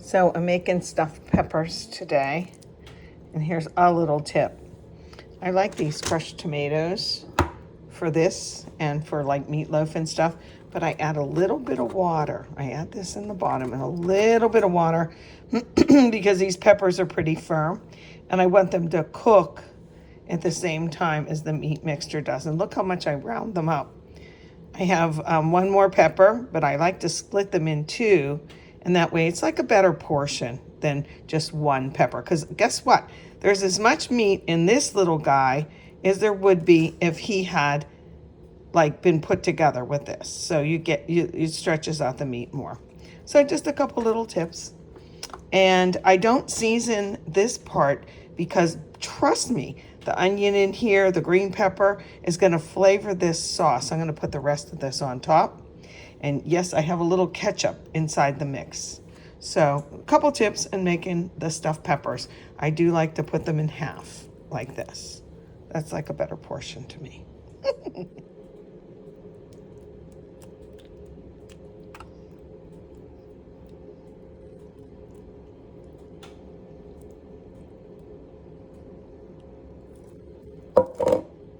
So I'm making stuffed peppers today, and here's a little tip. I like these crushed tomatoes for this and for like meatloaf and stuff, but I add a little bit of water. I add this in the bottom and a little bit of water because these peppers are pretty firm, and I want them to cook at the same time as the meat mixture does. And look how much I round them up. I have one more pepper, but I like to split them in two, and that way it's like a better portion than just one pepper. Because guess what? There's as much meat in this little guy as there would be if he had like been put together with this. So it stretches out the meat more. So just a couple little tips. And I don't season this part because trust me, the onion in here, the green pepper is going to flavor this sauce. I'm going to put the rest of this on top. And yes, I have a little ketchup inside the mix. So a couple tips in making the stuffed peppers. I do like to put them in half like this. That's like a better portion to me.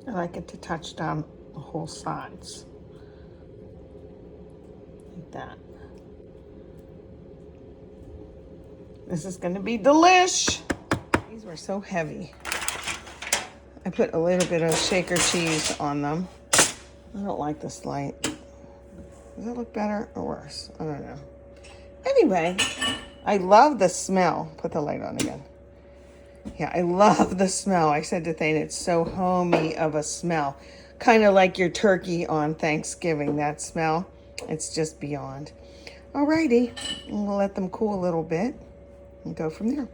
I like it to touch down the whole sides. Like that. This is going to be delish. These were so heavy. I put a little bit of shaker cheese on them. I don't like this light. Does it look better or worse? I don't know. Anyway, I love the smell. Put the light on again. Yeah, I love the smell. I said to Thane, it's so homey of a smell. Kind of like your turkey on Thanksgiving, that smell. It's just beyond. Alrighty, I'm gonna let them cool a little bit and go from there.